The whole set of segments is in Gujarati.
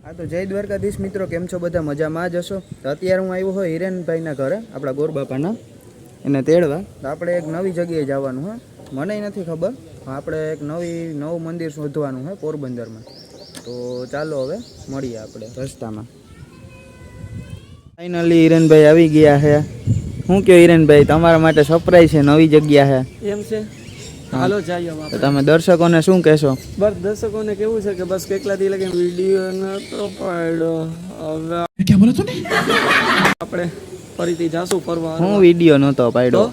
हाँ तो जय द्वारकाधीश मित्रों, केम छो बधा मजामां ज हशो। तो अत्यारे हूँ आव्यो होय हिरेनभाईना घरे आपणा गोरबापाना एने तेड़वा। तो आपणे एक नवी जग्याए जवानुं है, मनेय नथी खबर, आपणे एक नवुं मंदिर शोधवानुं है पोरबंदरमां। तो चालो हवे मळीए आपणे रસ્તાमां। फाइनली हिरेनभाई आवी गया है। શું કહો હિરેનભાઈ, તમારા માટે સરપ્રાઈઝ છે, નવી જગ્યા છે એમ છે? હાલો જઈએ તો તમે દર્શકોને શું કહેશો? બસ દર્શકોને કેવું છે કે બસ કેટલા દી લગી વિડીયો નતો પાડ્યો, હવે ક્યાં બોલો તું? આપણે ફરીથી જાશું ફરવા. હું વિડીયો નતો પાડ્યો,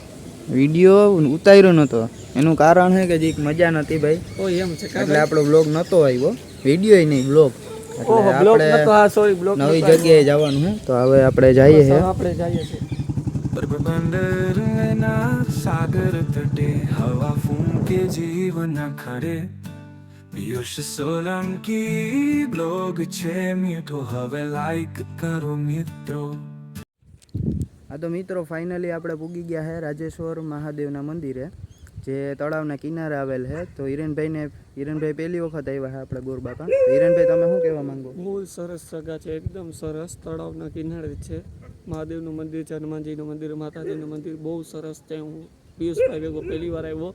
વિડીયો ઉતાર્યો નતો. એનું કારણ છે કે જે મજા નથી ભાઈ. ઓ એમ છે, એટલે આપણો બ્લોગ નતો આવ્યો, વિડીયો નહીં બ્લોગ. ઓહો બ્લોગ નતો. હા સોરી, બ્લોગ નવી જગ્યાએ જવાનું છે તો હવે આપણે જઈએ છે. આપણે જઈએ છીએ બંદરના સાગર તટે હવા ફૂંકે જીવન ખરે. પિયુષ સોલંકી બ્લોગ છે મીઠો, હવે લાઈક કરો મિત્રો. હા તો મિત્રો ફાઇનલી આપણે પૂગી ગયા છે રાજેશ્વર મહાદેવના મંદિરે, જે તળાવના કિનારે આવેલ છે. તો હિરેનભાઈ પહેલી વખત આવ્યા છે આપણે ગોરબાપા. હિરેનભાઈ તમે શું કહેવા માંગો? બહુ સરસ જગા છે, એકદમ સરસ. તળાવના કિનારે છે, મહાદેવનું મંદિર છે, હનુમાનજીનું મંદિર, માતાજીનું મંદિર, બહુ સરસ છે. હું પિયુષભાઈ ભેગો પહેલી વાર આવ્યો,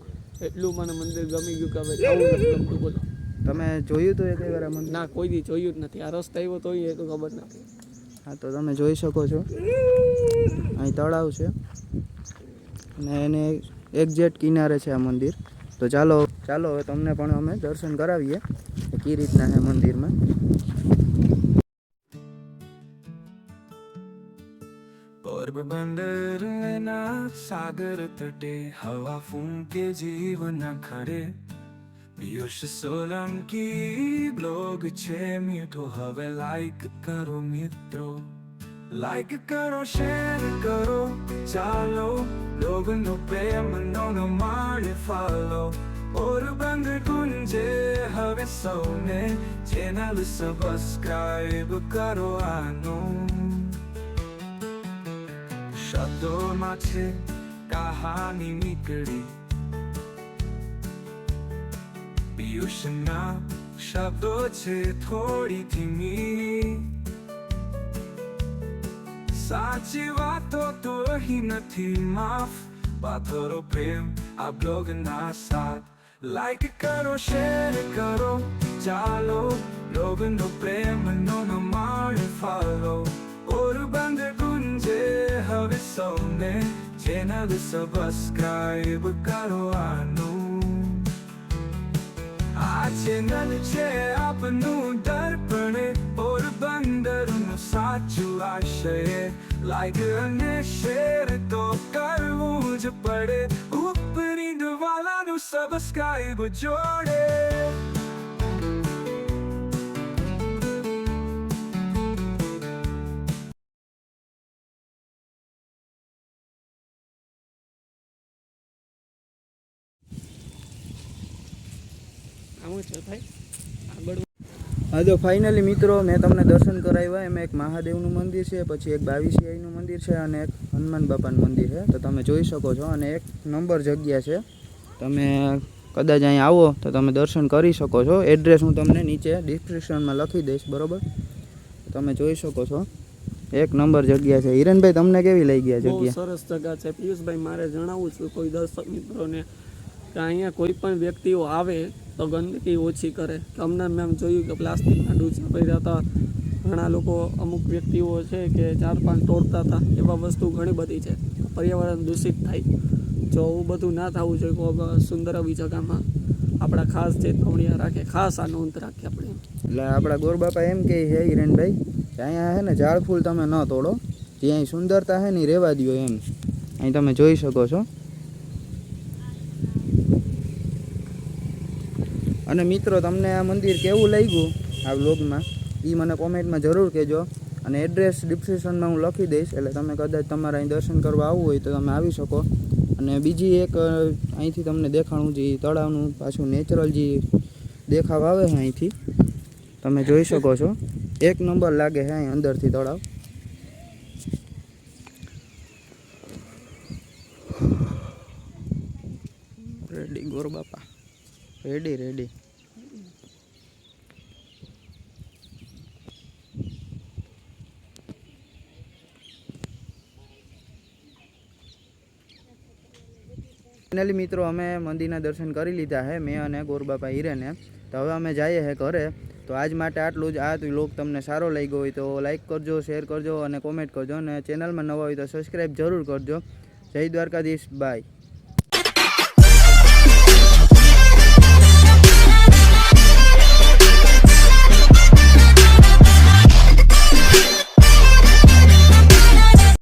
એટલું મને મંદિર ગમી ગયું કે હવે આવું નથી ગમતું. બોલો તમે જોયું તો એક વાર મંદિર? ના, કોઈ દી જોયું જ નથી. આ રસ્તે આવ્યો તો એ તો ખબર નથી. હા તો તમે જોઈ શકો છો, અહીં તળાવ છે અને એને એક્ઝેક્ટ કિનારે છે આ મંદિર. તો ચાલો હવે તમને પણ અમે દર્શન કરાવીએ કે કઈ રીતના છે મંદિરમાં. પોરબંદરના સાગર તટે હવા ફૂંકે જીવન ખરે. પિયુષ સોલંકી બ્લોગ છે મીઠો, હવે લાઈક કરો મિત્રો. લાઈક કરો, શેર કરો, ચાલો લોગનો પ્રેમ નો માણે ફાલો. પોરબંદર ગુંજે હવે સૌને, ચેનલ સબસ્ક્રાઇબ કરો આનું. શબ્દોમાં છે કહાની નીકળી, પિયુષના શબ્દો છે થોડી ધીમી. સાચી વાતો તો અહીં નથી માફ, પાથરો પ્રેમ આ બ્લોગના સાથ. લાઈક કરો, શેર કરો, ચાલો લોગનો પ્રેમ નો માણે ફાલો. પોરબંદર ગુંજે હવે સૌને, ચેનલ સબસ્ક્રાઇબ કરો આનું. આ ચેનલ છે આપનું દર્પણ, પોરબંદરનું સાચું આશય. લાઈક અને શેર તો કરવું જ પડે, ઉપરી વાલાનું સબસ્ક્રાઇબ જોડે. આવું છે ભાઈ આગળ. હા તો ફાઇનલી મિત્રો મેં તમને દર્શન કરાવ્યા. એમાં એક મહાદેવનું મંદિર છે, પછી એક 22 મંદિર છે અને એક હનુમાન બાપાનું મંદિર છે. તો તમે જોઈ શકો છો અને એક નંબર જગ્યા છે. તમે કદાચ અહીં આવો તો તમે દર્શન કરી શકો છો. એડ્રેસ હું તમને નીચે ડિસ્ક્રિપ્શનમાં લખી દઈશ, બરાબર? તમે જોઈ શકો છો, એક નંબર જગ્યા છે. હિરેનભાઈ તમને કેવી લઈ ગયા બહુ જગ્યા? સરસ જગ્યા છે પિયુષભાઈ. મારે જણાવું છું કોઈ દર્શક મિત્રોને કે અહીંયા કોઈ પણ વ્યક્તિઓ આવે તો ગંદકી ઓછી કરે. કે અમને મેં જોયું કે પ્લાસ્ટિકના ડૂચા ભર્યા હતા, ઘણા લોકો અમુક વ્યક્તિઓ છે કે 4-5 તોડતા હતા. એવા વસ્તુ ઘણી બધી છે, પર્યાવરણ દૂષિત થાય. જો એવું બધું ના થવું જોઈએ, કોઈ સુંદર આવી જગામાં આપણા ખાસ ચેતવણીયા રાખે, ખાસ આ નોંધ રાખીએ આપણે. એટલે આપણા ગોરબાપા એમ કહે છે હિરેનભાઈ કે અહીંયા છે ને ઝાડ ફૂલ તમે ન તોડો, જે અહીં સુંદરતા છે ને રહેવા દો એમ. અહીં તમે જોઈ શકો છો. અને મિત્રો તમને આ મંદિર કેવું લાગ્યું આ વ્લોગમાં એ મને કોમેન્ટમાં જરૂર કહેજો. અને એડ્રેસ ડિસ્ક્રિપ્શનમાં હું લખી દઈશ, એટલે તમે કદાચ તમારે અહીં દર્શન કરવા આવવું હોય તો તમે આવી શકો. અને બીજી એક અહીંથી તમને દેખાણું, જે તળાવનું પાછું નેચરલ જે દેખાવ આવે છે અહીંથી તમે જોઈ શકો છો. એક નંબર લાગે છે અહીં અંદરથી તળાવ. રેડી ગોરબાપા, રેડી રેડી. ફાઇનલી મિત્રો અમે મંદિરના દર્શન કરી લીધા છે, મેં અને ગોરબાપા હિરેને. તો હવે અમે જઈએ છે ઘરે. તો આજ માટે આટલું જ. આ વ્લોગ તમને સારો લાગ્યો હોય તો લાઈક કરજો, શેર કરજો અને કોમેન્ટ કરજો. અને ચેનલમાં નવા હોય તો સબસ્ક્રાઈબ જરૂર કરજો. જય દ્વારકાધીશ. બાય.